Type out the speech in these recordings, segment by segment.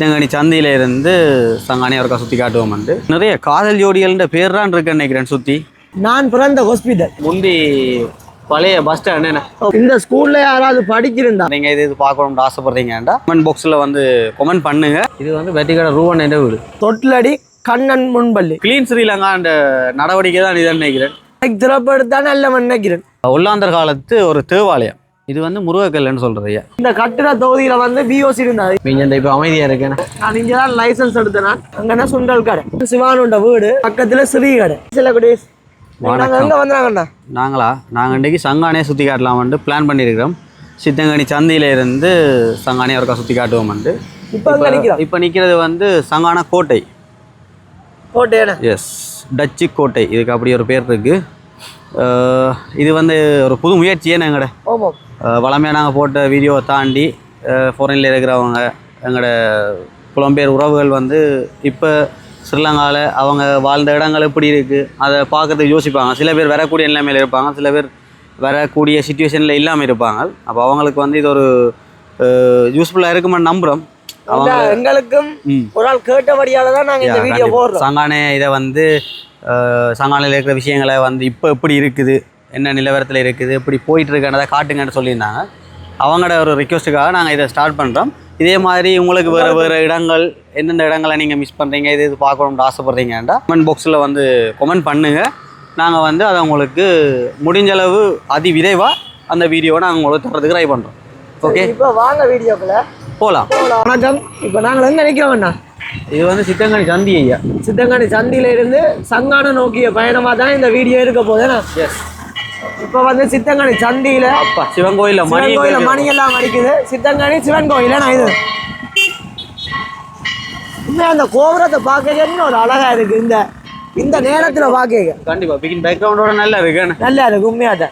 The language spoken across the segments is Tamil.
சித்தங்கனி சந்தியில இருந்து சங்கானி அவருக்கா சுற்றி காட்டுவோம் வந்து நிறைய காதல் ஜோடிகள்ன்ற பேர் தான் இருக்குன்னு நினைக்கிறேன் சுற்றி. நான் பிறந்த ஹாஸ்பிட்டல் முந்தி பழைய பஸ் ஸ்டாண்ட் என்ன இந்த ஸ்கூல்ல யாராவது படிச்சிருந்தா நீங்கள் இது பார்க்கணும்னு ஆசைப்படுறீங்கடா கமெண்ட் பாக்ஸில் வந்து கமெண்ட் பண்ணுங்க. இது வந்து வெட்டிக்கடை ரூவன் என்ற வீடு தொட்டிலடி கண்ணன் முன்பள்ளி கிளீன் ஸ்ரீலங்கான்ற நடவடிக்கை தான் இதான் நினைக்கிறேன். திறப்படுத்தா நல்ல நினைக்கிறேன். உள்ளாந்தர் காலத்து ஒரு தேவாலயம். இது வந்து முருகக்கல்லுன்னு சொல்றது ஐயா. இந்த கட்டிட தொகுதியில வந்து பிஓசி இருந்தாரு. நீங்க இப்போ அமைதியா இருக்கேன். நான் இங்கதான் லைசன்ஸ் எடுத்தேன். அங்கன்னா சுண்டல் கடை, சிவானுண்ட வீடு பக்கத்துல ஸ்ரீ கடை. சில குடீஸ் எங்க வந்தாங்கண்ணா நாங்கள் இன்றைக்கி சங்கானே சுற்றி காட்டலாம்னு பிளான் பண்ணியிருக்கிறோம். சித்தங்கனி சந்தியில இருந்து சங்கானே அவருக்கா சுற்றி காட்டுவோம் வந்து. இப்போ நிற்கிறது வந்து சங்கான கோட்டை. எஸ், டச்சு கோட்டை. இதுக்கு அப்படி ஒரு பேர் இருக்கு. இது வந்து ஒரு புது முயற்சியே எங்கட வளமையாக நாங்கள் போட்ட வீடியோவை தாண்டி ஃபாரினில் இருக்கிறவங்க எங்களோட புலம்பெயர் உறவுகள் வந்து இப்போ ஸ்ரீலங்காவில் அவங்க வாழ்ந்த இடங்கள் எப்படி இருக்குது அதை பார்க்கறதுக்கு யோசிப்பாங்க. சில பேர் வரக்கூடிய நிலைமையில் இருப்பாங்க, சில பேர் வரக்கூடிய சுச்சுவேஷனில் இல்லாமல் இருப்பாங்க. அப்போ அவங்களுக்கு வந்து இது ஒரு யூஸ்ஃபுல்லாக இருக்குமான்னு நம்புகிறோம். அவங்க எங்களுக்கும் ஒரு ஆள் கேட்டபடியால் தான் நாங்கள் இந்த வீடியோ போடுறோம். சங்கானே இதை வந்து சங்கானையில் இருக்கிற விஷயங்களை வந்து இப்போ எப்படி இருக்குது, என்ன நிலவரத்தில் இருக்குது, எப்படி போயிட்டுருக்கன்றதை காட்டுங்கன்னு சொல்லியிருந்தாங்க. அவங்களோட ஒரு ரிக்வெஸ்ட்டுக்காக நாங்கள் இதை ஸ்டார்ட் பண்ணுறோம். இதே மாதிரி உங்களுக்கு வேறு இடங்கள் எந்தெந்த இடங்களை நீங்கள் மிஸ் பண்ணுறீங்க, இது பார்க்கணும்னு ஆசைப்பட்றீங்கன்றா கமெண்ட் பாக்ஸில் வந்து கமெண்ட் பண்ணுங்கள். நாங்கள் வந்து அதை உங்களுக்கு முடிஞ்சளவு அதி விரைவாக அந்த வீடியோவை நாங்கள் உங்களுக்கு தரதுக்கு ட்ரை பண்ணுறோம். ஓகே, இப்போ வாங்க வீடியோக்குள்ள போகலாம். வணக்கம். இப்போ நாங்கள் எங்கே நினைக்கிறோம்ண்ணா, இது வந்து சித்தங்கனி சந்தி ஐயா. சித்தங்கனி சந்தியில இருந்து சங்கான நோக்கிய பயணமாக தான் இந்த வீடியோ இருக்க போதுண்ணா. இப்போ வந்து சித்தங்கனி சந்தியில அப்பா சிவன் கோயில மணி எல்லாம் அடிக்குது. சித்தங்கனி சிவன் கோயில நான் இது உண்மையாக அந்த கோபுரத்தை பார்க்க ஒரு அழகா இருக்கு. இந்த நேரத்துல பார்க்க கண்டிப்பா பிகின் பேக்ரவுண்டோட நல்லா இருக்கு உண்மையாட்ட.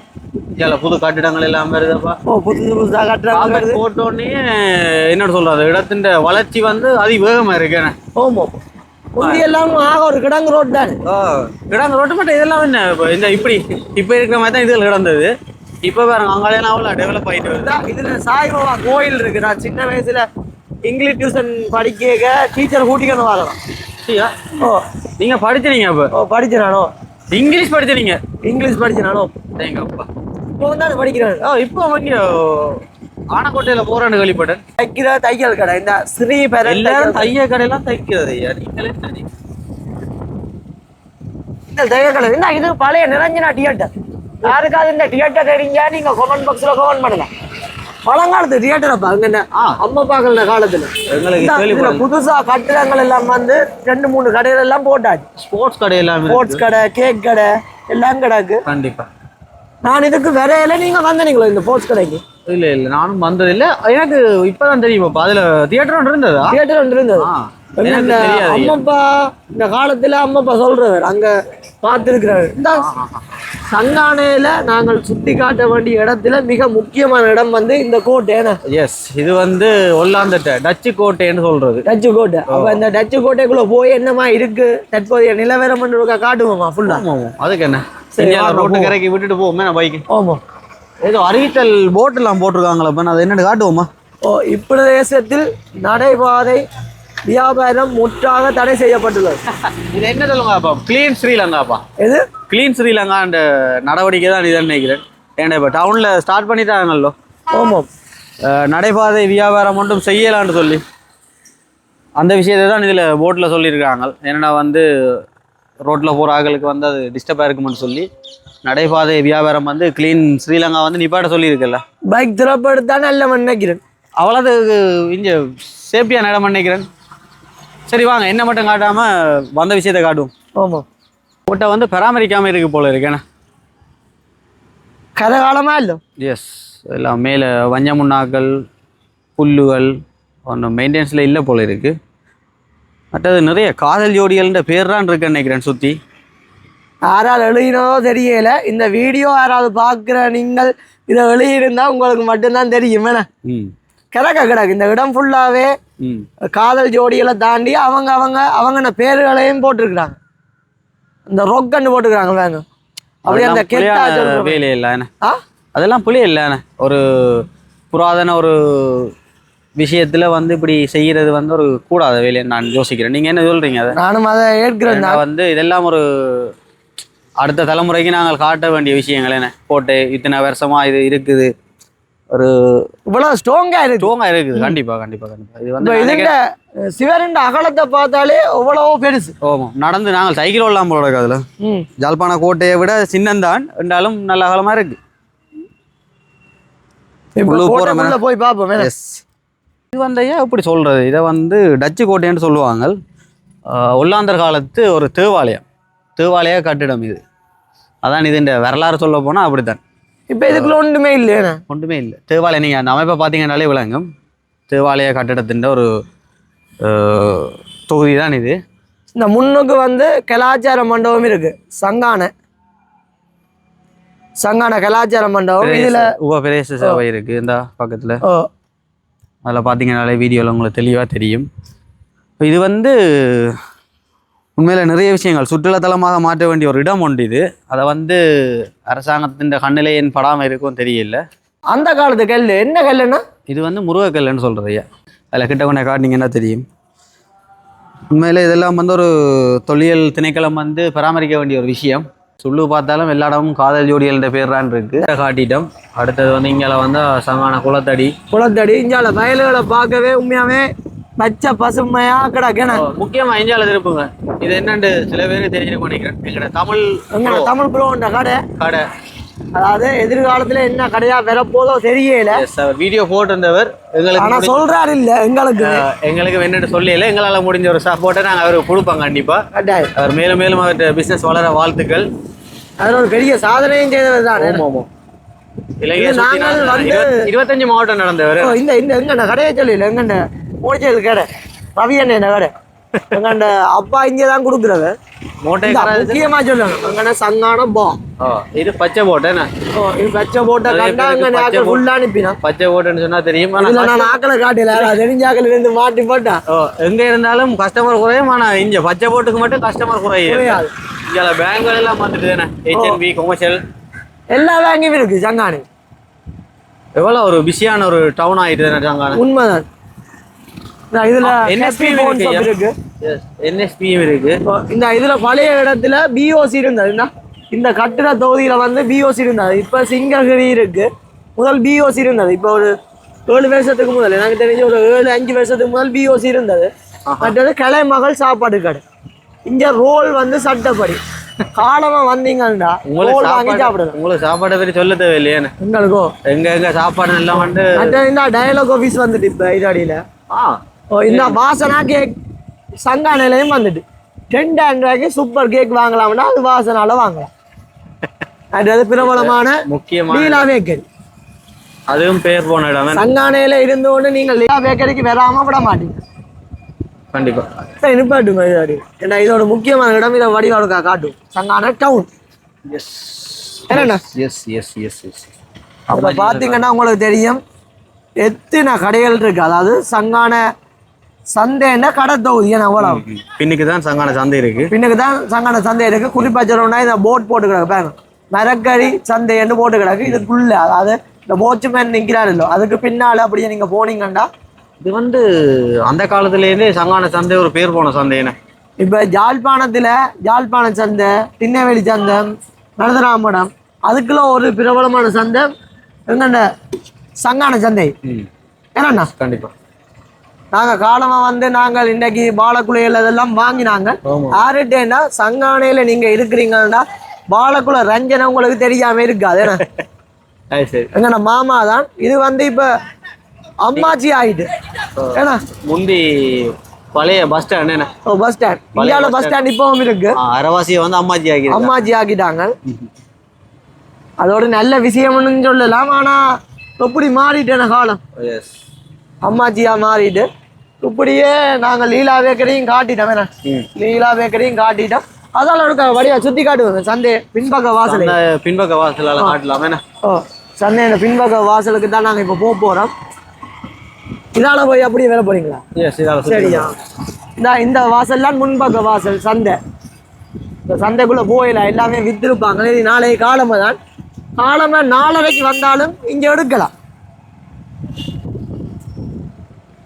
புது கட்டிடங்கள் எல்லாம் வருதுப்பா. புதுசா கட்டிடங்கள் போட்டோடனே என்ன சொல்றது, இடத்தின் வளர்ச்சி வந்து அதிவேகமா இருக்கு. ஓமோ முந்தி எல்லாம் ஆக ஒரு கிடங்கு ரோட் தான். கிடங்கு ரோட்டு மட்டும் இதெல்லாம் என்ன இந்த இப்படி இப்போ இருக்கிற மாதிரி தான் இதில் கிடந்தது. இப்போ பாருங்க அங்காலையெல்லாம் அவ்வளோ டெவலப் ஆகிட்டு வருது. இதுல சாய்பாபா கோயில் இருக்கு. நான் சின்ன வயசுல இங்கிலீஷ் டியூஷன் படிக்க டீச்சர் கூட்டிக்கணும் வரலாம். ஓ நீங்க படிச்சீங்க? அப்போ படிச்சேன் நானும். இங்கிலீஷ் படிச்சீங்க? இங்கிலீஷ் படிச்சேன் நானும். எங்க அப்பா இப்போ தானே படிக்கிறேன். இப்போ வந்து ஆனக்கோட்டையில போறான்னு கேள்விப்பட்டேன். தைக்கிற தையல் கடை, இந்த ஸ்ரீ எல்லாரும் தையல் கடையெல்லாம் தைக்கிறது ஐயா. நீங்களே இந்த தையல் கடை இது பழைய நிரஞ்சனா தியேட்டர். யாருக்காவது இந்த தியேட்டர் தெரிஞ்சா நீங்க கமெண்ட் பாக்ஸ்ல கமெண்ட் பண்ணலாம். பழங்காலத்து தியேட்டர் அப்ப அங்க அம்மா பாக்கல காலத்துல புதுசா கட்டிடங்கள் எல்லாம் வந்து 2-3 கடைகள் எல்லாம் போட்டாச்சு. ஸ்போர்ட்ஸ் கடை எல்லாம், ஸ்போர்ட்ஸ் கடை, கேக் கடை எல்லாம் கிடக்கு. கண்டிப்பா. நான் இதுக்கு வரையில நீங்க வந்தீங்களா இந்த ஸ்போர்ட்ஸ் கடைக்கு? இல்ல நானும் வந்தது இல்ல. எனக்கு இப்பதான் தெரியும். அதுல தியேட்டர் ஒன்று இருந்ததா? தியேட்டர் ஒன்று இருந்தது. அம்மப்பா இந்த காலத்துல அம்மப்பா சொல்றவர் அங்க பார்த்திருக்கிறாரு. இந்த சங்கானையில நாங்கள் சுத்தி காட்ட வேண்டிய இடத்துல மிக முக்கியமான இடம் வந்து இந்த கோட்டை. எஸ், இது வந்து ஒல்லாந்தட்டை டச்சு கோட்டைன்னு சொல்றது. டச்சு கோட்டை. அப்ப இந்த டச்சு கோட்டைக்குள்ள போய் என்னமா இருக்கு தற்போதைய நிலவரம் காட்டுவோமா ஃபுல்லா? அதுக்கு என்ன, ரோட்டு கரைக்கு விட்டுட்டு போவோமே நான் பைக்கு. ஆமா, ஏதோ அறிவித்தல் போட் எல்லாம் போட்டிருக்காங்களா, அது என்னன்னு காட்டுவோமா? இப்பிரதேசத்தில் நடைபாதை வியாபாரம் முற்றாக தடை செய்யப்பட்டுள்ளது. இது என்ன சொல்லுங்கப்பா? கிளீன் ஸ்ரீலங்காப்பா. எது கிளீன் ஸ்ரீலங்கான்ற நடவடிக்கை தான் இதை நினைக்கிறேன். ஏன்னா இப்போ டவுனில் ஸ்டார்ட் பண்ணிட்டாங்கல்லோ. ஆமாம், நடைபாதை வியாபாரம் மட்டும் செய்யலான்னு சொல்லி அந்த விஷயத்தை தான் இதில் போட்டில் சொல்லியிருக்காங்க. ஏன்னா வந்து ரோட்டில் போகிற ஆட்களுக்கு வந்து அது டிஸ்டர்பாக இருக்குமென்னு சொல்லி நடைபாதை வியாபாரம் வந்து கிளீன் ஸ்ரீலங்கா வந்து நிப்பாட்ட சொல்லியிருக்குல்ல. பைக் திறப்படுத்தா நல்ல நினைக்கிறேன். அவ்வளோது இங்கே சேஃப்டியாக நட நினைக்கிறேன். சரி வாங்க, என்ன மட்டும் காட்டாமல் வந்த விஷயத்தை காட்டுவோம். ஆமாம், கோட்டை வந்து பராமரிக்காமல் இருக்கு போல இருக்கேண்ணா. கதை காலமாக இல்லை. எஸ், எல்லாம் மேலே வஞ்ச முன்னாக்கள் புல்லுகள் ஒன்றும் மெயின்டெனன்ஸில் இல்லை போல இருக்குது. மற்றது நிறைய காதல் ஜோடிகள்ன்ற பேர் தான் இருக்குன்னு நினைக்கிறேன் சுற்றி. யாரால் எழுதினதோ தெரியல. இந்த வீடியோ யாராவது பார்க்குற நீங்கள் இதை எழுதியிருந்தால் உங்களுக்கு மட்டும்தான் தெரியும். வேணா கிடக்கு இந்த இடம் ஃபுல்லாகவே காதல் ஜோடிகளை தாண்டி அவங்க பேர்களையும் போட்டிருக்கிறாங்க. இந்த ரொக்கன்னு போட்டுக்கிறாங்க வேங்க. அப்படி அந்த வேலையே இல்லை. அதெல்லாம் புளிய இல்லை. ஒரு புராதன ஒரு விஷயத்துல வந்து இப்படி செய்யறது வந்து ஒரு கூடாத வேலைன்னு நான் யோசிக்கிறேன். நீங்க என்ன சொல்றீங்க? அதை நானும் அதை ஏற்கிறேன். வந்து இதெல்லாம் ஒரு அடுத்த தலைமுறைக்கு நாங்கள் காட்ட வேண்டிய விஷயங்கள் என்ன, கோட்டை இத்தனை வருஷமா இது இருக்குது, ஒரு இவ்வளவு ஸ்ட்ராங்கா இருக்குது. கண்டிப்பா கண்டிப்பா கண்டிப்பா. இது வந்து இதுல சிவரின் அகலத்தை பார்த்தாலே எவ்வளவோ பெருசு. ஓமா, நடந்து நாங்கள் சைக்கிள் ஓடலாம் போல இருக்கு. அதுல ஜாழ்ப்பாண கோட்டையை விட சின்னந்தான் என்றாலும் நல்ல அகலமா இருக்கு. போய் பார்ப்போம். இது வந்து எப்படி சொல்றது, இதை வந்து டச்சு கோட்டைன்னு சொல்லுவாங்க. ஒல்லாந்தர் காலத்து ஒரு தேவாலய கட்டிடம் இது. அதான் இது. இந்த வரலாறு சொல்ல போனா அப்படித்தான். இப்போ இதுக்குள்ள ஒன்றுமே இல்லை. தேவாலயம் நீங்கள் அந்த அமைப்பை பார்த்தீங்கன்னாலே விளங்கும். தேவாலய கட்டிடத்தின் ஒரு தொகுதி தான் இது. இந்த முன்னுக்கு வந்து கலாச்சார மண்டபம் இருக்கு, சங்கான கலாச்சார மண்டபம். இதுல உபபிரதேச சபை இருக்கு இந்த பக்கத்துல. அதில் பார்த்தீங்கன்னாலே வீடியோவில் உங்களுக்கு தெளிவாக தெரியும். இது வந்து உண்மையில் நிறைய விஷயங்கள் சுற்றுலாத்தலமாக மாற்ற வேண்டிய ஒரு இடம் உண்டு இது. அதை வந்து அரசாங்கத்தின் கண்ணிலே ஏன் படாமல் இருக்கும் தெரியல. அந்த காலத்து கல் என்ன கல்லுன்னா இது வந்து முருகக்கல்லுன்னு சொல்கிறது ஐயா. அதில் கிட்ட கொண்டே காட்டினீங்கன்னா தெரியும். உண்மையில் இதெல்லாம் வந்து ஒரு தொல்லியல் திணைக்களம் வந்து பராமரிக்க வேண்டிய ஒரு விஷயம். சொல்லு பார்த்தாலும் எல்லா இடமும் காதல் ஜோடிகள் பேர் தான் இருக்கு. காட்டிட்டோம். அடுத்தது வந்து இங்கே வந்து சங்கான குளத்தடி இஞ்சால வயல்களை பார்க்கவே உண்மையாவே பச்சை பசுமையா கிடக்கு. முக்கியமா இஞ்சால திருப்புங்க. இது என்னன்னு சில பேருக்கு தெரிஞ்சிருக்கும் நினைக்கிறேன். எங்கட தமிழ் ப்ரோன்ற கடை. அதாவது எதிர்காலத்துல என்ன கடையா வரப்போதோ தெரியல. வீடியோ போட்டிருந்தவர் எங்களுக்கு ஆனா சொல்றாரு இல்ல, எங்களுக்கு என்னன்னு சொல்லல. எங்களால முடிஞ்ச ஒரு சப்போர்ட்டை நாங்கள் அவருக்கு கொடுப்போம் கண்டிப்பா. அவர் மேலும் மேலும் அவர்கிட்ட பிசினஸ் வளர வாழ்த்துக்கள். அதில் ஒரு பெரிய சாதனையும் செய்தவர் தான். 25 மாவட்டம் நடந்தவர். இந்த எங்கண்ட கடையை சொல்லல, எங்கண்ட மூச்சல் கடை ரவி அண்ணன் கடை. எங்கண்ட அப்பா இங்கதான் கொடுக்குறவர். முக்கியமா சொல்லுவாங்க அங்கன சங்கானம் போ. இது பச்சை போட்டை. இது பச்சை போட்டை கண்டா அங்க ஃபுல்லா அனுப்பினா. பச்சை போட்டேன்னு சொன்னா தெரியும். நான் ஆக்களை காட்டல, தெரிஞ்சாக்கள் இருந்து மாட்டி போட்டா. எங்க இருந்தாலும் கஸ்டமர் குறையும். ஆனா இங்க பச்சை போட்டுக்கு மட்டும் கஸ்டமர் குறையாது. இங்க பேங்க்கள் எல்லாம் வந்துட்டு தானே, HNB கொமர்ஷியல் எல்லா பேங்கும் இருக்கு சங்கானி. எவ்வளவு ஒரு பிஸியான ஒரு டவுன் ஆயிட்டு தானே சங்கானி. உண்மைதான். இதுல இருக்கு, NSPயும் இருக்கு. இந்த இதுல பழைய இடத்துல BOC இருந்தது. இந்த கட்டிட தொகுதியில வந்து BOC இருந்தது. இப்ப சிங்ககிரி இருக்கு. முதல் BOC இருந்தது. இப்ப ஒரு 7 வருஷத்துக்கு முதல், எனக்கு தெரிஞ்ச ஒரு 7-5 வருஷத்துக்கு முதல் BOC இருந்தது. மற்றது கலைமகள் சாப்பாடு கடை. இங்க ரோல் வந்து சட்டப்படி காலமா வந்தீங்கன்னா உங்களுக்கு சாப்பாடு பற்றி சொல்ல தேவையில்லையே. உங்களுக்கோ எங்க சாப்பாடு எல்லாம் வந்து இந்த டயலாக் ஆஃபீஸ் வந்துட்டு இப்ப இதடியில இந்த வாசனா கேக் சங்கானையிலையும் வந்துட்டு 10,000 ரூபாய்க்கு சூப்பர் கேக் வாங்கலாம்னா அது வாசனால வாங்கலாம். அது பிரபலமான முக்கியமான லீலா பேக்கரி. அதுவும் பேர் போன இடம். சங்கானையில இருந்து கொண்டு நீங்கள் லீலா பேக்கரிக்கு வராம விட மாட்டீங்க கண்டிப்பா. சரி நிப்பாட்டுங்க. ஏன்னா இதோட முக்கியமான இடம் இதை வடிவாளுக்கா காட்டும். சங்கான டவுன். என்னண்ணா அப்ப பாத்தீங்கன்னா உங்களுக்கு தெரியும் எத்தனை கடைகள் இருக்கு. அதாவது சங்கான சந்தைன்னா கடை தொகுதி. அவ்வளவு பின்னுக்கு தான் சங்கான சந்தை இருக்கு. குறிப்பா சொல்லணும்னா இந்த போட் போட்டு கிடக்கு பாருங்க, மரக்கறி சந்தைன்னு போட்டு கிடக்கு. இதுக்குள்ள அதாவது இந்த போட்ச்மேன் நிற்கிறாரு இல்லை, அதுக்கு பின்னால அப்படியே நீங்க போனீங்கன்னா இது வந்து அந்த காலத்திலேருந்தே சங்கான சந்தை ஒரு பேர் போன சந்தை. என்ன இப்ப ஜாழ்ப்பாண சந்தை, திண்ணவேலி சந்தை, நடதராமடம், அதுக்குள்ள ஒரு பிரபலமான சந்தை எங்கண்ட சங்கான சந்தை. ஏன்னா கண்டிப்பா நாங்க காலமா வந்து நாங்கள் இன்னைக்கு பாலக்குளையில இதெல்லாம் வாங்கினாங்க. ஆறுட்டேன்னா சங்கானையில நீங்க இருக்கிறீங்கன்னா பாலக்குள ரஞ்சனை உங்களுக்கு தெரியாம இருக்காது. எங்கண்ணா மாமா தான். இது வந்து இப்ப அம்மாச்சி ஆயிட்டு. ஏன்னா முந்தி பழைய பஸ் ஸ்டாண்ட். என்ன பஸ் ஸ்டாண்ட், இந்தியாவில் பஸ் ஸ்டாண்ட் இப்பவும் இருக்கு. அரவாசியை வந்து அம்மாச்சி ஆக்கிட்டாங்க. அதோட நல்ல விஷயம்னு சொல்லலாம். ஆனா எப்படி மாறிட்டேன காலம், அம்மாச்சியா மாறிட்டு இப்படியே நாங்கள் லீலா பேக்கரியும் காட்டிட்டோம். வேணா லீலா பேக்கரியும் காட்டிட்டோம். அதால இருக்க வழியா சுத்தி காட்டுவாங்க சந்தை பின்பக்க வாசல். காட்டலாம். சந்தையோட பின்பக்க வாசலுக்கு தான் நாங்கள் இப்போ போறோம். இதால போய் அப்படியே வேலை போறீங்களா? சரியா. இந்த வாசல்லாம் முன்பக்க வாசல் சந்தை. இந்த சந்தைக்குள்ள போயில எல்லாமே வித்திருப்பாங்க. நாளைய காலமா 4:30 வந்தாலும் இங்க எடுக்கலாம்.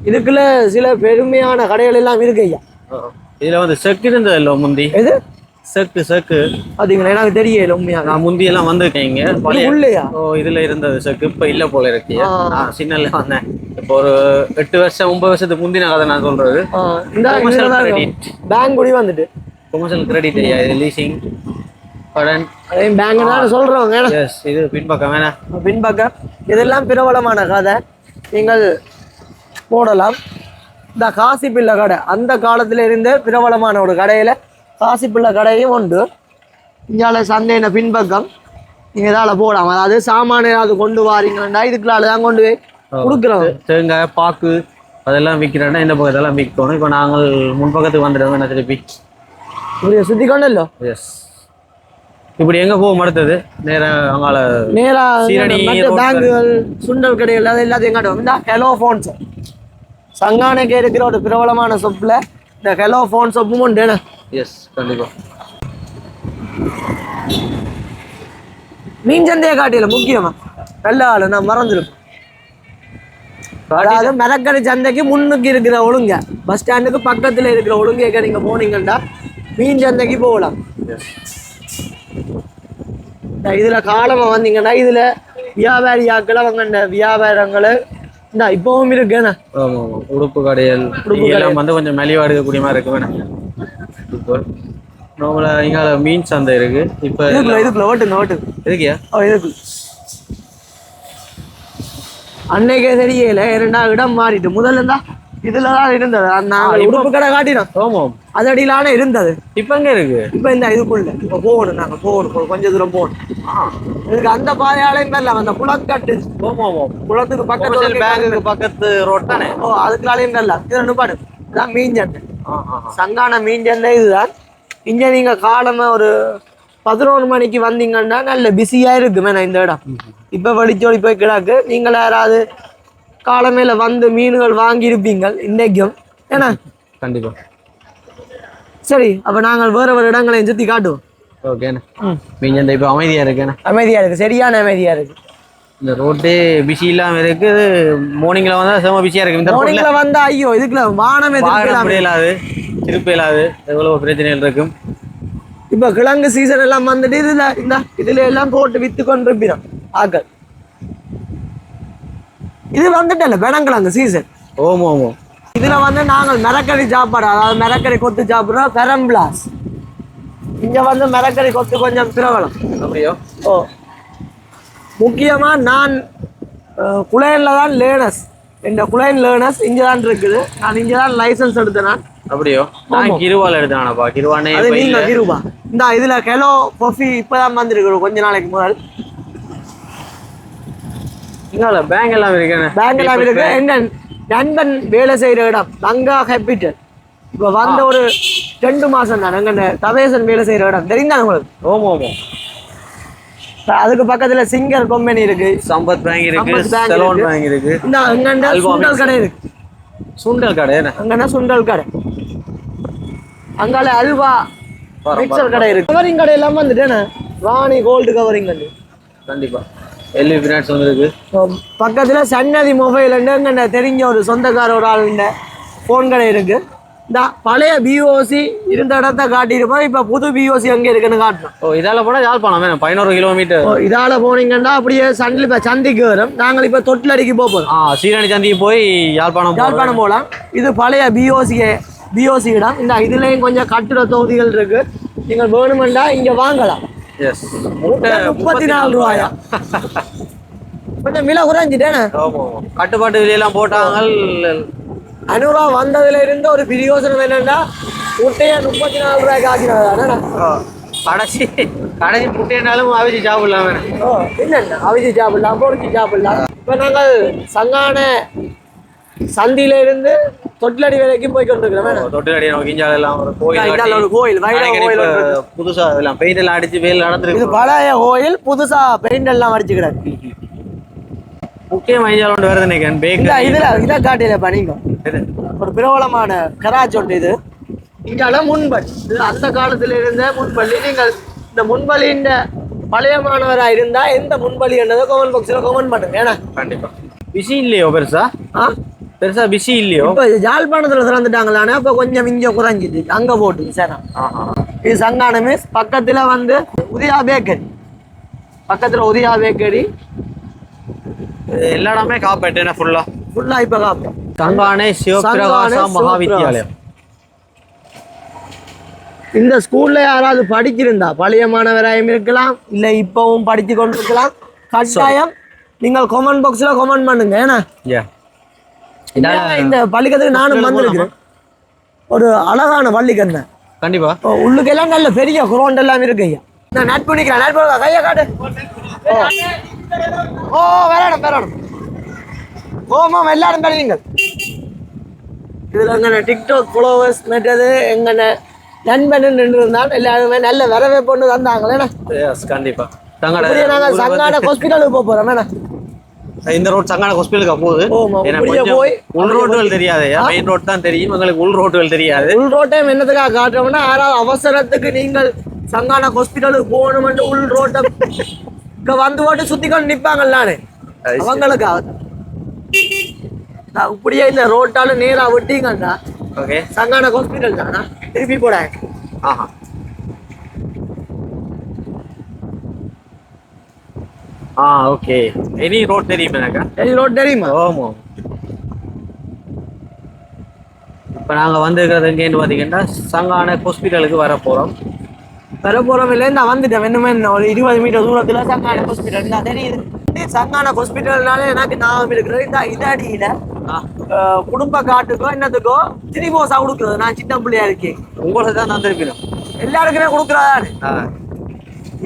இதுக்குள்ள சில பெருமையான கடைகள் எல்லாம் இருக்கு ஐயா. இதுல வந்து செக்கு இருந்தது இல்லை முந்தி. எது செக்கு பாத்தீங்களா? எனக்கு தெரியல உண்மையா. நான் முந்தி எல்லாம் வந்திருக்கேன் இங்க உள்ளையா. இதுல இருந்தது செக்கு இப்ப இல்ல போல இருக்கு. நான் சின்னல வந்தேன் இப்போ ஒரு 8 வருஷம் 9 வருஷத்துக்கு முந்தின கதை நான் சொல்றது. பேங்க் குடி வந்துட்டு கொமர்ஷியல் கிரெடிட் ஐயா, இது லீசிங் கடன் பேங்க் தான் சொல்றோம். இது பின்பக்கம் வேணா பின்பக்கம் இதெல்லாம் பிரபலமான கதை நீங்கள் போடலாம். இந்த காசி பிள்ளை கடை அந்த காலத்துல இருந்து பிரபலமான ஒரு கடையில காசி பிள்ளை கடையும் உண்டு. இங்கால சந்தையின பின்பக்கம் நீங்க இதால போடலாம். அதாவது சாமான ஏதாவது கொண்டு வாரீங்கன்னா இதுக்குள்ளால தான் கொண்டு போய் கொடுக்குறோம். தேங்காய் பாக்கு அதெல்லாம் விற்கிறேன்னா இந்த பக்கத்தெல்லாம் விற்கணும். இப்போ நாங்கள் முன்பக்கத்துக்கு வந்துடுவோம். என்ன திருப்பி இப்படி சுத்தி கொண்டല്ലോ. எஸ் இப்படி எங்க போகும் அடுத்தது நேரா சீரணி பேங்குகள் சுண்டல் கடைகள் அது எல்லாத்தையும் காட்டுவோம். இந்த ஹெலோ ஃபோன்ஸ் சங்கானைக்கு இருக்கிற ஒரு பிரபலமான சொப்புல இந்த ஹெலோ ஃபோன் சொப்பும் உண்டு. எஸ் கண்டிப்பா. மீன் சந்தையை காட்டியில முக்கியமா நல்ல ஆளு நான் மறந்துருப்பேன். அதாவது மரக்கடை சந்தைக்கு முன்னுக்கு இருக்கிற ஒழுங்க பஸ் ஸ்டாண்டுக்கு பக்கத்துல இருக்கிற ஒழுங்க நீங்க போனீங்கன்னா மீன் சந்தைக்கு போகலாம். இதுல காலமா வந்தீங்கன்னா இதுல வியாபாரி ஆக்கள் அவங்க வியாபாரங்களை இந்த இப்பவும் இருக்கு. உடுப்பு கடைகள் எல்லாம் வந்து கொஞ்சம் மலிவா எடுக்கக்கூடிய மாதிரி இருக்கு. வேணாம் இங்கால மீன் சந்தை இருக்கு. இப்ப இதுக்குள்ள ஓட்டு இருக்கியா? இதுக்குள்ள அன்னைக்கே தெரியல. 2வது இடம் மாறிட்டு முதல்ல இருந்தா இதுலதான் இருந்தது. நாங்கள் உடுப்பு கடை காட்டினோம். அது அடியிலான இருந்தது. இப்ப எங்க இருக்கு? இப்ப இந்த இதுக்குள்ள இப்ப போகணும். நாங்க போகணும் கொஞ்சம் தூரம் போகணும். இதுக்கு அந்த பாதையாலையும் வரலாம். அந்த குளக்கட்டு குளத்துக்கு பக்கத்துல பேங்குக்கு பக்கத்து ரோட் தானே. அதுக்குள்ளாலையும் வரலாம். இது நிப்பாடு இதான் மீன் சந்தை. சங்கான மீன் சந்தை இதுதான். இங்க நீங்க காலமா ஒரு 11 மணிக்கு வந்தீங்கன்னா நல்ல பிஸியா இருக்கு மேடம் இந்த இடம். இப்ப வடிச்சோடி போய் கிடாக்கு. நீங்கள் யாராவது காலமேல வந்து மீன்கள் வாங்கி இருப்பீங்க இன்னைக்கும். ஏன்னா கண்டிப்பா. சரி அப்ப நாங்கள் வேற இடங்களையும் சுத்தி காட்டுவோம். ஓகேண்ணா. மீன் சந்தை இப்ப அமைதியா இருக்குண்ணா. அமைதியா இருக்கு. சரியான அமைதியா இருக்கு. இந்த ரோட்டே பிஸி இல்லாம இருக்கு. மார்னிங்ல வந்தா செம பிஸியா இருக்கு. இந்த மார்னிங்ல வந்தா ஐயோ இதுக்குள்ள வானமே இல்லாது திருப்பி இல்லாது எவ்வளவு பிரச்சனைகள் இருக்கும். இப்ப கிழங்கு சீசன் எல்லாம் வந்துட்டு இதுல எல்லாம் போட்டு வித்து கொண்டிருப்பிடும் ஆக்கள். இது வந்துட்டல பெணங்கிழங்கு சீசன். ஓமோ இதுல வந்து நாங்கள் மிரக்கறி சாப்பாடு அதாவது மிரக்கறி கொத்து சாப்பிடுறோம். பெரம்பிளாஸ் இங்க வந்து மிரக்கறி கொத்து கொஞ்சம் பிரபலம். அப்படியோ? ஓ முக்கியமா நான் குளையன்ல தான் லேர்னஸ். இந்த குளையன் லேர்னஸ் இங்கதான் இருக்குது. நான் இங்கதான் லைசன்ஸ் எடுத்தேன். நான் அப்படியோ? நான் கிருவால எடுத்தானப்பா. கிருவானே அது நீங்க கிருவா. இந்த இதுல கிலோ காஃபி இப்பதான் வந்திருக்கு கொஞ்ச நாளைக்கு முதல். பேங்க் எல்லாம் இருக்கு. பேங்க் எல்லாம் இருக்கு. என்ன நண்பன் வேலை செய்யற இடம் லங்கா கேபிட்டல். இப்ப வந்த ஒரு 2 மாசம் தான் அங்க தவேசன் வேலை செய்யற இடம் தெரியுதா உங்களுக்கு? ஓமோ. அதுக்கு பக்கத்துல சிங்கர் கம்பெனி இருக்கு. சம்பத் பேங்க் இருக்கு. செலோன் பேங்க் இருக்கு. இந்த அங்க சுண்டல் கடை இருக்கு. சுண்டல் கடை அங்கன்னா சுண்டல் கடை. அங்கால அல்வா மிக்சர் கடை இருக்கு. கவரிங் கடை எல்லாம் வந்துட்டேன். ராணி கோல்டு கவரிங் கடை கண்டிப்பா. எல்வி பினான்ஸ் வந்துருக்கு. பக்கத்துல சன்னதி மொபைல் தெரிஞ்ச ஒரு சொந்தக்கார ஒரு ஆள் போன் கடை இருக்கு. இந்த பழைய பிஓசி இருந்த இடத்த காட்டியிருப்போம். இப்ப புது பிஓசி அங்க இருக்குன்னு காட்டணும். இதால போனா யாழ்ப்பாணம் 11 கிலோமீட்டர். இதால போனீங்கன்னா அப்படியே சந்திக்கு வரும். நாங்கள் இப்ப தொட்டிலடிக்கு போறோம். சீரணி சந்திக்கு போய் யாழ்ப்பாணம் போகலாம். இது பழைய பிஓசி இடம். இந்த இதுலயும் கொஞ்சம் கட்டிட தொகுதிகள் இருக்கு. நீங்கள் வேணுமெண்டா இங்க வாங்கலாம். 34 ரூபாயா? கொஞ்சம் விலை குறைஞ்சிட்டேன். கட்டுப்பாட்டு விலையெல்லாம் போட்டாங்க. 500 ரூபா வந்ததுல இருந்து ஒரு பிரியோசனம் என்னன்னா முட்டையை 34 ரூபாய்க்கு ஆக்கினாங்க. கடைசி முட்டையினாலும் அவிச்சு சாப்பிடலாம். என்னென்ன அவிச்சு சாப்பிடலாம், பொறிச்சு சாப்பிடலாம். இப்ப நாங்கள் சங்கான சந்தியில இருந்து தொட்டிலடி வரைக்கும் போய் கொண்டிருக்கிறோம். தொட்டிலடி எல்லாம் ஒரு கோயில் புதுசா எல்லாம் பெயிண்ட் எல்லாம் அடிச்சு வெயில் நடந்துருக்கு. இது பழைய கோயில் புதுசா பெயிண்ட் எல்லாம் அடிச்சுக்கிறாங்க. முக்கியம் ஐயாவோட வேறு நினைக்கிறேன். இதை காட்டிலப்பா நீங்க ஒரு பிரபலமான கராச்சி ஒன்று. இது இங்கால முன்பல். இது அந்த காலத்துல இருந்த முன்பள்ளி. நீங்கள் இந்த முன்பலின் பழைய மாணவரா இருந்தா எந்த முன்பலி என்னதோ கமெண்ட் பாக்ஸ்ல கமெண்ட் பண்ணுங்க. ஏன்னா கண்டிப்பா பிஸி இல்லையோ பெருசா? பெருசா பிஸி இல்லையோ? இப்போ யாழ்ப்பாணத்தில் திறந்துட்டாங்களானே அப்போ கொஞ்சம் இங்கே குறைஞ்சிது அங்கே போட்டு சார். இது சங்கான மெஸ். பக்கத்தில் வந்து உதயா பேக்கரி, பக்கத்தில் உதயா பேக்கரி. எல்லா இடமே காப்பேட்டேன் ஃபுல்லாக இப்போ காப்பேன். சங்கானை சிவபிரகாசா மகாவித்யாலயம். இந்த ஸ்கூல்ல யாராவது படிச்சிருந்தா பழைய மாணவராயும் இருக்கலாம், இல்லை இப்பவும் படிச்சு கொண்டிருக்கலாம். கட்டாயம் நீங்கள் கமெண்ட் பாக்ஸில் கமெண்ட் பண்ணுங்க. ஏன்னா இந்த பள்ளிக்கத்துக்கு நானும் வந்திருக்கிறேன். ஒரு அழகான பள்ளிக்கண்ண கண்டிப்பா. உள்ளுக்கெல்லாம் நல்ல பெரிய குரோண்ட் எல்லாம் இருக்கு ஐயா. நான் நட் பண்ணிக்கிறேன். நட் பண்ண கையை காட்டு. ஓ வரணும் வரணும். ஓமாம் எல்லாரும் பெறுவீங்க. இதில் எங்கன டிக்டாக் ஃபாலோவர்ஸ் மற்றது எங்கன நண்பன் நின்று இருந்தால் எல்லாருமே நல்ல வரவேற்பு தந்தாங்களே. கண்டிப்பா. நாங்கள் சங்கான ஹாஸ்பிட்டலுக்கு போக போறோம். வேணா இந்த ரோட் சங்கான ஹாஸ்பிட்டலுக்கு போகுது. போய் உள் ரோட்டுகள் தெரியாது, மெயின் ரோட் தான் தெரியும் எங்களுக்கு. உள் ரோட்டுகள் தெரியாது. உள் ரோட்டை என்னத்துக்காக காட்டுறோம்னா யாராவது அவசரத்துக்கு நீங்கள் சங்கான ஹாஸ்பிட்டலுக்கு போகணும்னு உள் ரோட்டை வந்து போட்டு சுத்திக்கொண்டு நிற்பாங்கல்லானே அவங்களுக்காக. இப்படியே இந்த ரோட்டால நேரா விட்டீங்கன்னா சங்கான ஹாஸ்பிட்டல் தானா திருப்பி போட. ஓகே. எனி ரோட் தெரியுமா எனக்கு? எனி ரோட் தெரியுமா? ஆமா. இப்போ நாங்கள் வந்துருக்கிறது எங்கேன்னு பார்த்தீங்கன்னா சங்கான ஹாஸ்பிட்டலுக்கு வர போகிறோம் இல்லை. நான் வந்துட்டேன். வேணுமே ஒரு 20 மீட்டர் தூரத்தில் சங்கான ஹாஸ்பிட்டல் தான் தெரியுது. சங்கான ஹாஸ்பிட்டல்னாலே எனக்கு ஞாபகம் இருக்கிறது இந்த இதடியில குடும்ப காட்டுக்கோ என்னத்துக்கோ திரிபோசா கொடுக்குறது. நான் சின்ன பிள்ளையா இருக்கேன். உங்களுக்கு தான் நான் திருப்பினோம். எல்லாருக்குமே கொடுக்குறதாரு.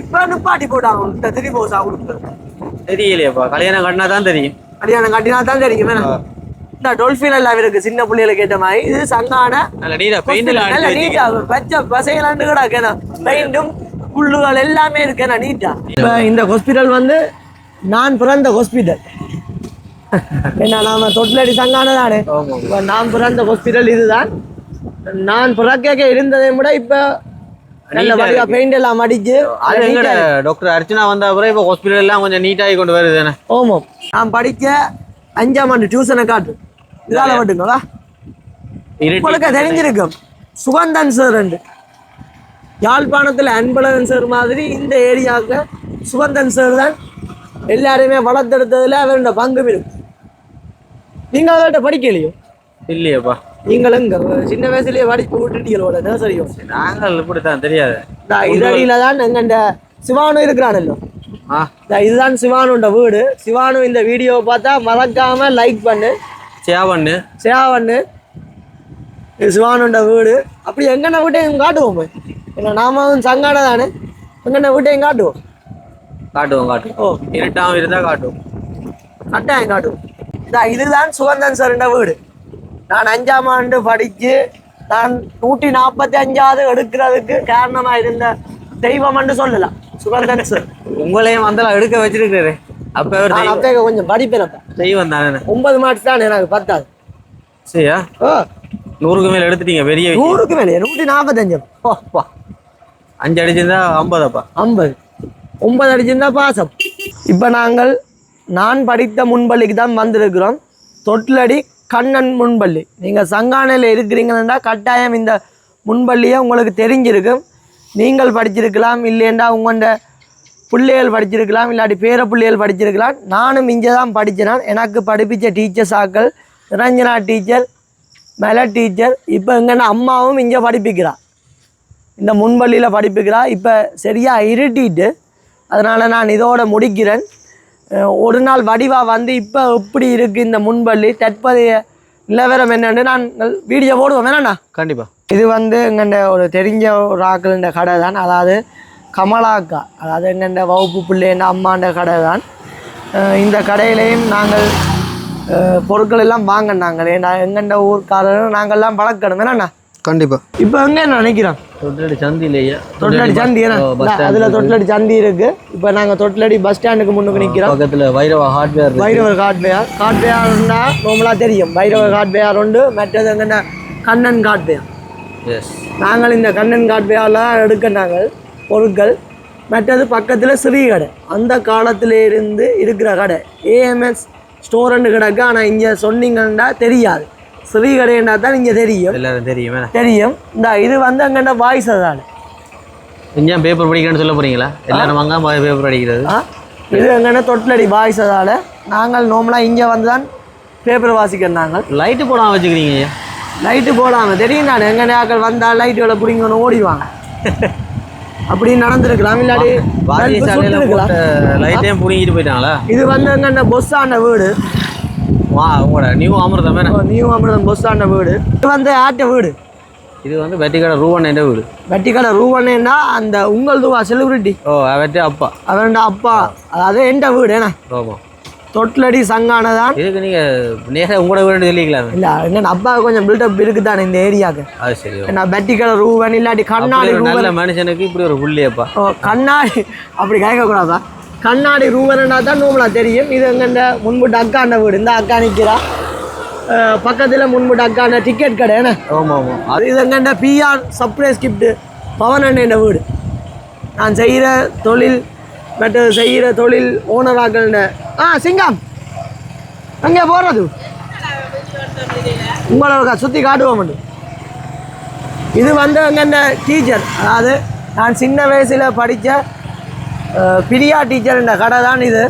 இப்ப நிப்பாட்டி போட்டாங்க இந்த திரிபோசா கொடுக்குறது. தெரியலையப்பா. கல்யாணம் கட்டினா தான் தெரியும். கல்யாணம் கட்டினா தான் தெரியும். இந்த டொல்பின் எல்லாம் இருக்கு சின்ன பிள்ளைகளுக்கு கேட்ட மாதிரி. இது சங்கான பசைகளாண்டு கூட பெயிண்டும் புல்லுகள் எல்லாமே இருக்கு நீட்டா. இப்ப இந்த ஹாஸ்பிட்டல் வந்து நான் பிறந்த ஹாஸ்பிட்டல். ஏன்னா நாம தொட்டிலடி சங்கான தானே. நான் பிறந்த ஹாஸ்பிட்டல் இதுதான். நான் பிறக்க இருந்ததை விட இப்ப நல்ல வழியா பெயிண்ட் எல்லாம் அடிச்சு டாக்டர் அர்ச்சனா வந்த அப்புறம் இப்ப ஹாஸ்பிட்டல் எல்லாம் கொஞ்சம் நீட்டாகி கொண்டு வருது. ஓமோ நான் படிச்ச 5ஆம் ஆண்டு டியூஷனை காட்டு இதால மட்டுங்களா உங்களுக்கு தெரிஞ்சிருக்கும். சுகந்தன் சார் யாழ்ப்பாணத்துல அன்பழகன் சார் மாதிரி இந்த ஏரியாவுக்கு சுகந்தன் சார் தான் எல்லாருமே வளர்த்தெடுத்ததுல அவரோட பங்கு இருக்கு. நீங்க அவர்கிட்ட படிக்கலையோ? இல்லையப்பா. நீங்களும் இங்க சின்ன வயசுலயே படிப்பு விட்டுட்டீங்களோட நர்சரியோ? நாங்கள் இப்படித்தான் தெரியாது. இதடியில தான் எங்க சிவானு இருக்கிறானല്ലോ. இதுதான் சிவானுண்ட வீடு. சிவானு இந்த வீடியோவை பார்த்தா மறக்காம லைக் பண்ணு, ஷேர் பண்ணு. இது சிவானுண்ட வீடு. அப்படி எங்கன வீட்டையும் காட்டுவோம். ஏன்னா நாம சங்கான தானே, எங்கன வீட்டையும் காட்டுவோம். ஓ இருட்டாவும் இருந்தா காட்டுவோம். கட்டாயம் காட்டுவோம். இதுதான் சுகந்தன் சார் வீடு. நான் 5ஆம் ஆண்டு படிச்சு நான் 145வது எடுக்கிறதுக்கு காரணமா இருந்த தெய்வம் சொல்லலாம் சுகந்தன் சார். உங்களையும் வந்தாலும் எடுக்க வச்சிருக்காரு. அப்ப கொஞ்சம் படிப்பேன். தெய்வம் தானே. 9 மார்க்ஸ் தான் எனக்கு 10. சரியா? 100க்கு மேல எடுத்துட்டீங்க. பெரிய 100க்கு மேல 145. 5 அடிச்சிருந்தா 50. 50 9 அடிச்சிருந்தா பாசம். இப்ப நான் படித்த முன்பள்ளிக்கு தான் வந்திருக்கிறோம். தொட்டிலடி கண்ணன் முன்பள்ளி. நீங்கள் சங்கானையில் இருக்கிறீங்கன்னா கட்டாயம் இந்த முன்பள்ளியை உங்களுக்கு தெரிஞ்சிருக்கும். நீங்கள் படிச்சிருக்கலாம், இல்லைண்டா உங்கள்ட பிள்ளைகள் படிச்சிருக்கலாம், இல்லாட்டி பேர பிள்ளைகள் படிச்சிருக்கலாம். நானும் இங்கே தான் படித்தேன். எனக்கு படிப்பிச்ச டீச்சர்ஸ் ஆக்கள் நிரஞ்சனா டீச்சர், மெல டீச்சர். இப்போ எங்கன்னா அம்மாவும் இங்கே படிப்பிக்கிறாள், இந்த முன்பள்ளியில் படிப்பிக்கிறாள். இப்போ சரியாக இருட்டிட்டு அதனால் நான் இதோட முடிக்கிறேன். ஒரு நாள் வடிவா வந்து இப்போ எப்படி இருக்குது இந்த முன்பள்ளி தற்போதைய நிலவரம் என்னென்னு நான் வீடியோ போடுவோம். வேணாண்ணா? கண்டிப்பாக. இது வந்து எங்கள்ட ஒரு தெரிஞ்ச ஒரு ஆக்களின் கடை தான். அதாவது கமலாக்கா, அதாவது எங்கள்ட வகுப்பு பிள்ளைன்ற அம்மாண்ட கடை தான். இந்த கடையிலையும் நாங்கள் பொருட்கள் எல்லாம் வாங்கினாங்களே. எங்கள்ட ஊர்க்காரரும் நாங்கள்லாம் வளர்க்கணும். வேணாண்ணா? கண்டிப்பா. இப்போ எங்க நினைக்கிறோம் தொட்டிலடி சந்திலேயே. தொட்டிலடி சந்தி அதுல தொட்டிலடி சந்தி இருக்கு. இப்போ நாங்க தொட்டிலடி பஸ் ஸ்டாண்டுக்கு முன்னுக்கு நிக்கிறோம். பக்கத்துல வைரவ ஹார்ட்வேர். ஹார்ட்வேர்னா நார்மலா தெரியும். வைரவ ஹார்ட்வேர் உண்டு. மற்றது எங்கன்னா கண்ணன் ஹார்ட்வேர். நாங்கள் இந்த கண்ணன் ஹார்ட்வேர்ல எடுக்க நாங்கள் பொருட்கள். மற்றது பக்கத்துல ஸ்ரீ கடை, அந்த காலத்துல இருந்து இருக்கிற கடை. ஏஎம்எஸ் ஸ்டோரண்டு கிடக்கு. ஆனால் இங்கே சொன்னீங்கன்னா தெரியாது. ஸ்ரீ கடைன்னா தான் இங்கே தெரியும். எல்லாரும் தெரியும் தெரியும். இந்த இது வந்து அங்கே வாய்ஸ் அதால் இங்கே பேப்பர் படிக்கிறேன்னு சொல்ல போகிறீங்களா? எல்லாரும் வாங்க பேப்பர் படிக்கிறது. இது எங்கன்னா தொட்டிலடி பாய்ஸ் அதால் நாங்கள் நார்மலாக இங்கே வந்து தான் பேப்பர் வாசிக்கிறோம். நாங்கள் லைட்டு போடாமல் வச்சுக்கிறீங்க. லைட்டு போடாமல் தெரியும். நான் எங்கே ஆக்கள் வந்தால் லைட்டுகளை பிடிங்கன்னு ஓடிடுவாங்க. அப்படி நடந்துருக்கலாம். இல்லாடி லைட்டே பிடிங்கிட்டு போயிட்டாங்களா? இது வந்து எங்கன்னா பொஸ்ஸான வீடு. உங்களோட நியூ அமிர்தம். நியூ அமிர்தம் பொஸ்ஸான வீடு. இது வந்து ஆட்ட வீடு. இது வந்து வெட்டிக்கடை ரூவண்ண வீடு. வெட்டிக்கடை ரூவண்ணா அந்த உங்கள் துவா செலிபிரிட்டி. வெட்டி அப்பா அவன் அப்பா. அதாவது எந்த வீடு என்ன தொட்டிலடி சங்கானதான். இதுக்கு நீங்கள் நேராக உங்களோட வீடு சொல்லிக்கலாம். இல்லை என்ன அப்பாவுக்கு கொஞ்சம் பில்டப் இருக்குதானே இந்த ஏரியாவுக்கு. அது சரி. நான் வெட்டிக்கடை ரூவன் இல்லாட்டி கண்ணாடி. நல்ல மனுஷனுக்கு இப்படி ஒரு புள்ளியப்பா. கண்ணாடி அப்படி கேட்கக்கூடாதா? கண்ணாடி ரூவனா தான் நோம்பலாம் தெரியும். இது எங்கண்ட முன்புட்டு அக்காண்ட வீடு. இந்த அக்கா நிற்கிறா பக்கத்தில் முன்புட்டு அக்காண்ட டிக்கெட் கடை என்ன. ஆமாம் ஆமாம். அது இது எங்கண்ட பிஆர் சர்ப்ரைஸ் கிஃப்ட்டு பவன் அண்ணன் வீடு. நான் செய்கிற தொழில் மற்ற செய்கிற தொழில் ஓனராக்கள்ன சிங்கம் அங்கே போகிறது உங்களோட சுற்றி காட்டுவோம். இது வந்து எங்கண்ட டீச்சர். அதாவது நான் சின்ன வயசில் படித்த பிரியா டீச்சர் என்ற கடை தான் இது.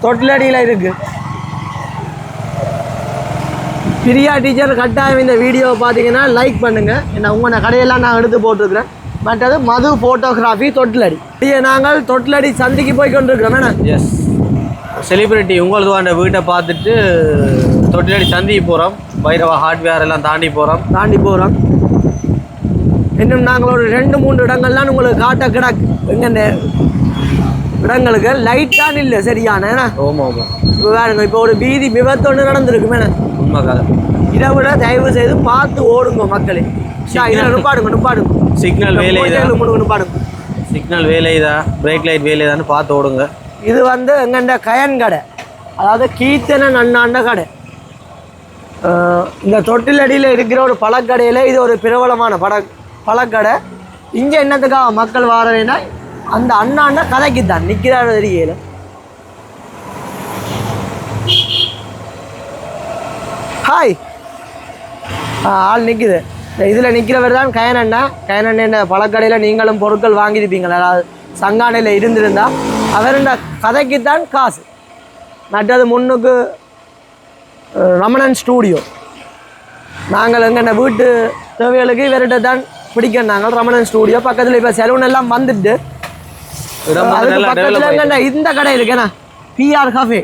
தொட்டிலடியில் இருக்குது. பிரியா டீச்சர் கட்டாயம் இந்த வீடியோவை பார்த்தீங்கன்னா லைக் பண்ணுங்கள். ஏன்னா உங்களோட கடையெல்லாம் நான் எடுத்து போட்டிருக்கிறேன். மற்றது மது ஃபோட்டோகிராஃபி தொட்டிலடி. நாங்கள் தொட்டிலடி சந்திக்கு போய் கொண்டிருக்கிறோம். எஸ் செலிபிரிட்டி உங்களது அந்த வீட்டை பார்த்துட்டு தொட்டிலடி சந்திக்கு போகிறோம். பைரவா ஹார்ட்வேர் எல்லாம் தாண்டி போகிறோம். இன்னும் நாங்கள் ஒரு 2-3 இடங்கள்லாம் உங்களுக்கு காட்ட கிடக்கு. எங்கென்ன இடங்களுக்கு லைட் தான் இல்லை சரியான. ஆமாம் ஆமாம். இப்போ வேறுங்க இப்போ ஒரு வீதி விபத்து ஒன்று நடந்திருக்கு மேடம். உண்மை கால இதை விட தயவு செய்து பார்த்து ஓடுங்க மக்களே. நிப்பாடுங்க சிக்னல் வேலை நிப்பாடுங்க. சிக்னல் வேலைதா பிரேக் லைட் வேலைதான்னு பார்த்து ஓடுங்க. இது வந்து எங்கண்ட கயன் கடை. அதாவது கீர்த்தனன் அண்ணாண்ட கடை. இந்த தொட்டிலடியில் இருக்கிற ஒரு பழக்கடையில் இது ஒரு பிரபலமான பழக்கடை. இங்கே என்னத்துக்காக மக்கள் வாரேன்னா அந்த அண்ணாண்ட கதைக்கு தான் நிற்கிறாரு தெரியல. ஹாய் ஆள் நிற்குது. இதில் நிற்கிறவர் தான் கயனண்ண பழக்கடையில் நீங்களும் பொருட்கள் வாங்கியிருப்பீங்களா? அதாவது சங்கானையில் இருந்திருந்தால் அவருடைய கதைக்குத்தான் காசு. மற்றது முன்னுக்கு ரமணன் ஸ்டூடியோ. நாங்கள் எங்கென்ன வீட்டு தேவைகளுக்கு இவர்கிட்ட தான் பிடிக்கும். நாங்கள் ரமணன் ஸ்டூடியோ பக்கத்தில் இப்போ செலூன் எல்லாம் வந்துட்டு அதுக்கு பக்கத்தில் எங்கண்ணா இந்த கடை இருக்கேண்ணா பிஆர் காஃபே.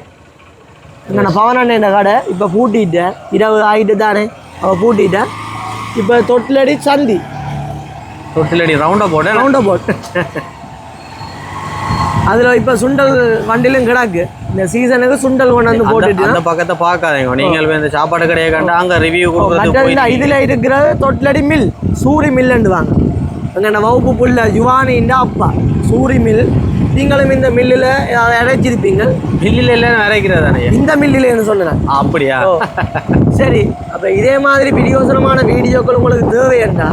எங்கண்ணா பவனண்ண இந்த கடை இப்போ பூட்டிட்டேன். 20 ஆகிட்டு தானே அவள் பூட்டிட்டேன். இப்போ தொட்டிலடி சந்தி. தொட்டிலடி ரவுண்டை போட்டு அதில் இப்போ சுண்டல் வண்டிலும் கிடக்கு. இந்த சீசனுக்கு சுண்டல் கொண்டு வந்து போட்டுட்டு அந்த பக்கத்தை பார்க்காதீங்க. நீங்கள் இந்த சாப்பாடு கடையை கண்டு அங்கே ரிவ்யூ கொடுக்குறது. இதில் இருக்கிற தொட்டிலடி மில் சூரி மில்லுண்டுவாங்க. அங்கே வகுப்பு புள்ள யுவானின்ற அப்பா சூரி மில். நீங்களும் இந்த மில்லில் இறைச்சிருப்பீங்க. மில்லில் எல்லாம் இறைக்கிறது தானே இந்த மில்லில்னு சொன்னேன். அப்படியா? சரி. அப்போ இதே மாதிரி பிரியோசனமான வீடியோக்கள் உங்களுக்கு தேவையண்டா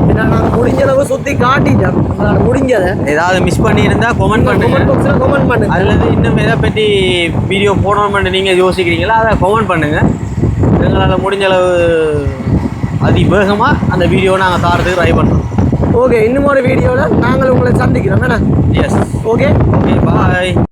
ஏன்னா நாங்கள் முடிஞ்சளவு சுற்றி காட்டிட்டோம். முடிஞ்சதை ஏதாவது மிஸ் பண்ணியிருந்தா கமெண்ட் பண்ணுங்க. அல்லது இன்னும் எதை பற்றி வீடியோ போடணும்னு நீங்கள் யோசிக்கிறீங்களா அதை கமெண்ட் பண்ணுங்கள். எங்களால் முடிஞ்சளவு அதிவேகமாக அந்த வீடியோவை நாங்கள் தாரத்துக்கு ட்ரை பண்ணுறோம். ஓகே. இன்னும் ஒரு வீடியோவில் நாங்கள் உங்களை சந்திக்கிறோம். எஸ். Okay bye.